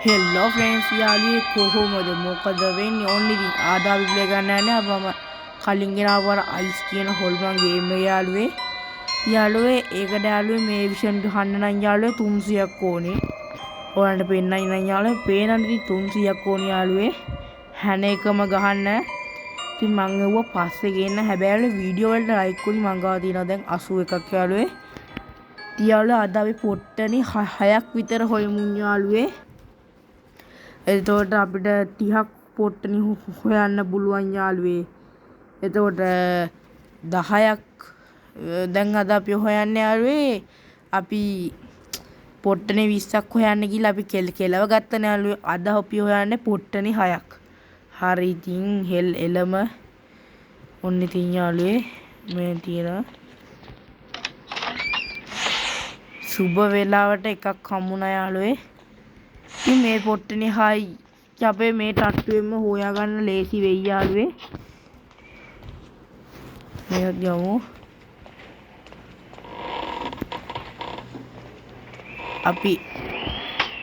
හෙල්ලෝ friends යාළුවේ කොහොමද මොකද වෙන්නේ ඕන්න ඉතින් ආදා අපි ප්ලේ ගන්න යන්නේ අපම කලින් ගෙනාවර අයිස් කියන හොල්මන් ගේම් එක යාළුවේ ඒකට යාළුවේ මේ විෂන් ගහන්න නම් යාළුවේ 300ක් ඕනේ ඔයාලට පෙන්නයි නම් යාළුවේ පේනනම් ඉතින් 300ක් ඕනේ යාළුවේ හැන එකම ගහන්න ඉතින් මං එව්ව පස්සේ ගේන්න හැබැයි වීඩියෝ වලට ලයික් උනි මං ගාව තියෙනවා දැන් 81ක් යාළුවේ යාළුවා අද අපි පොට්ටනි 6ක් විතර හොයමු යාළුවේ එතකොට අපිට 30ක් පොට්ටනි හොයන්න පුළුවන් යාළුවේ. එතකොට 10ක් දැන් අද අපි හොයන්නේ යාළුවේ. අපි පොට්ටනි 20ක් හොයන්න ගිහලා අපි කෙලව ගත්තනේ යාළුවේ. අද අපි හොයන්නේ පොට්ටනි 6ක්. හරි ඉතින් එළම ඔන්න ඉතින් යාළුවේ මේ තියෙනවා. සුබ වෙලාවට එකක් හම්බුණා යාළුවේ. ඉතින් මේ පොට්ටනේ හයි අපේ මේ ටට්ටුවෙන්ම හොයාගන්න ලේසි වෙයි යාළුවේ. මේක ගමු. අපි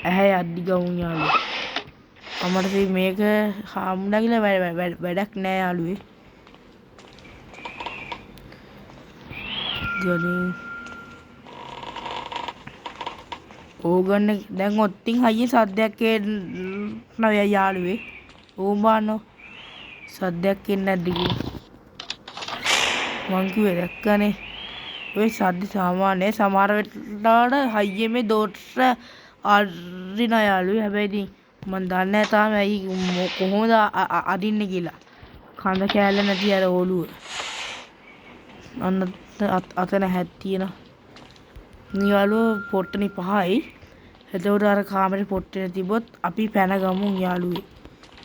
ඇහැ යද්දි ගමු යාළුවේ. අමරදී මේක හම්බුණා කියලා වැඩක් නෑ යාළුවේ. ගලින් ඕගන්න දැන් ඔත්තින් හයිය සද්දයක් එනවා යාළුවේ. ඕම් බාන්නෝ සද්දයක් එන්නේ නැද්ද කියලා. මං කිව්වේ දැක්කනේ. ඔය සද්ද සාමාන්‍යයි සමහර වෙලාවට හයියේ මේ දොට්ට අරිනා යාළුවේ. හැබැයි ඉතින් මං දන්නේ නැහැ තාම ඇයි කොහොමද අදින්නේ කියලා. කඳ කෑල්ල නැති අර ඔළුව. අන්න අතන හැත් තියෙනවා. යාළුවෝ පොට්ටනි 5යි. එතකොට අර කාමරේ පොට්ටනේ තිබ්බොත් අපි පැන ගමු යාළුවේ.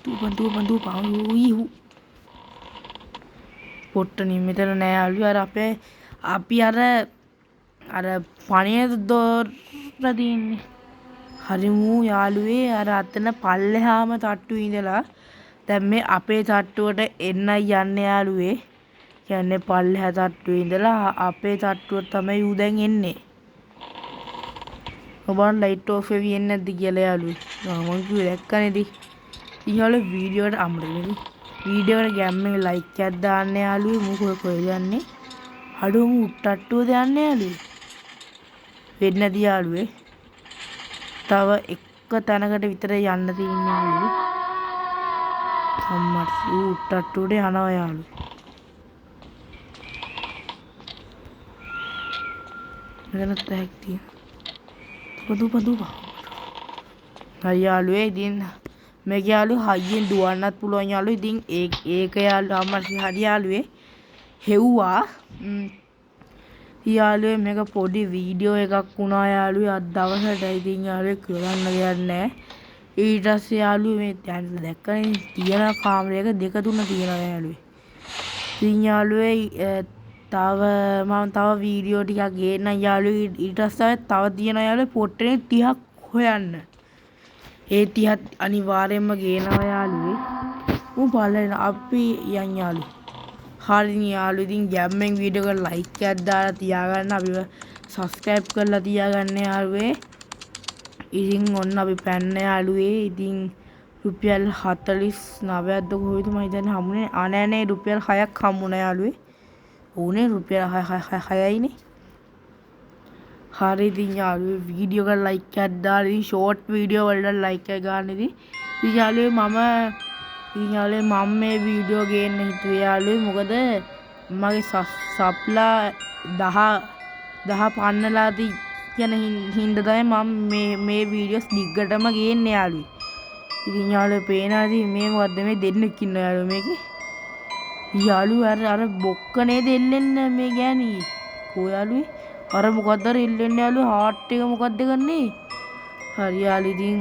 තුපන් උයි පොට්ටනි මෙතන නෑ යාළුවේ. අර අපි අර පණියේ දොර දින්නේ. හරිමු යාළුවේ අර අතන පල්ලෙහාම තට්ටුවේ ඉඳලා දැන් මේ අපේ තට්ටුවට එන්නයි යන්නේ යාළුවේ. කියන්නේ පල්ලෙහා තට්ටුවේ ඉඳලා අපේ තට්ටුවට තමයි ඌ දැන් එන්නේ. ඔබන් ලයිට් ඔෆ් වෙවි එන්නේ නැද්ද කියලා යාළුවේ. මම කිව්වේ දැක්කනේ ඉතින්. ඊළඟ වීඩියෝ එකට අමරෙන්නේ. වීඩියෝ එකට ගැම්මේ ලයික් එකක් දාන්න යාළුවේ. මොකද කොහෙද යන්නේ? අඩුවම උට්ටට්ටුවද යන්නේ යාළුවේ. වෙන්නේ නැති යාළුවේ. තව එක තැනකට විතර යන්න තියෙන්නේ යාළුවේ. අම්මා උට්ටට්ටුවට යනවා යාළුවේ. මෙතන තැක් තියෙනවා. දුප හරි යාළුවේ ඉතින් මේක යාළුවේ හයියෙන් දුවන්නත් පුළුවන් යාළුවේ. ඉතින් ඒක යාළුවා අම්මා හරි යාළුවේ හෙව්වා යාළුවේ මේක පොඩි වීඩියෝ එකක් වුණා යාළුවේ අද දවසට. ඉතින් යාළුවේ කරන්න දෙයක් නැහැ. ඊට පස්සේ යාළුවේ මේ දැන් දැක්කනේ තියෙන කාමරයක දෙක තුන තියෙනවා යාළුවේ. ඉතින් යාළුවේ තව වීඩියෝ ටිකක් ගේන්න යාළුවේ. ඊට පස්සේ තව තියෙනවා යාළුවේ පොට්ටනේ 30ක් හොයන්න. ඒ 30ත් අනිවාර්යයෙන්ම ගේනවා යාළුවේ. බලන්න අපි යන් යාළුවේ. හරිනේ යාළුවේ ඉතින් ගැම්මෙන් වීඩියෝ එකට ලයික් එකක් දාලා තියාගන්න. අපිව සබ්ස්ක්‍රයිබ් කරලා තියාගන්න යාළුවේ. ඉතින් ඔන්න අපි පැන්න යාළුවේ. ඉතින් රුපියල් 49ක්ද කොහෙද මම හිතන්නේ හම්බුනේ. නෑ රුපියල් 6ක් හම්බුණා යාළුවේ. ඕනේ රුපියල් 6යිනේ. හරි ඉතින් යාළුවේ වීඩියෝ එකට ලයික් එකක් දාලා ඉතින් ෂෝට් වීඩියෝ වලට ලයික් එක ගන්න ඉතින් යාළුවේ මම මේ වීඩියෝ ගේන්න හිතුවේ යාළුවේ. මොකද මගේ සබ්ලා 10 පන්නලා තියෙන හින්දා තමයි මම මේ වීඩියෝස් දිග්ගටම ගේන්නේ යාළුවේ. ඉතින් යාළුවේ පේනවා ඉතින් මේ මොකද්ද මේ දෙන්නෙක් ඉන්නවා යාළුවේ මේකේ. යාළුවේ අර බොක්ක නේද එල්ලෙන්නේ මේ ගෑණි. කෝ යාළුවේ අර මොකද්ද අර එල්ලෙන්නේ යාළුවේ හાર્ට් එක මොකද්ද කරන්නේ. හරි යාළුවේ ඉතින්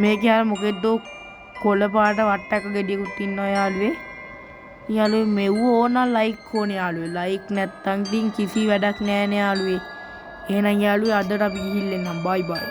මේකේ අර මොකෙද්ද කොළ පාට වට්ටක ගෙඩියකුත් ඉන්නවා යාළුවේ. යාළුවේ මෙව්ව ඕන ලයික් ඕනේ යාළුවේ. ලයික් නැත්තම් ඉතින් කිසි වැඩක් නෑනේ යාළුවේ. එහෙනම් යාළුවේ අදට අපි ගිහින් එන්නම්. බයි බයි.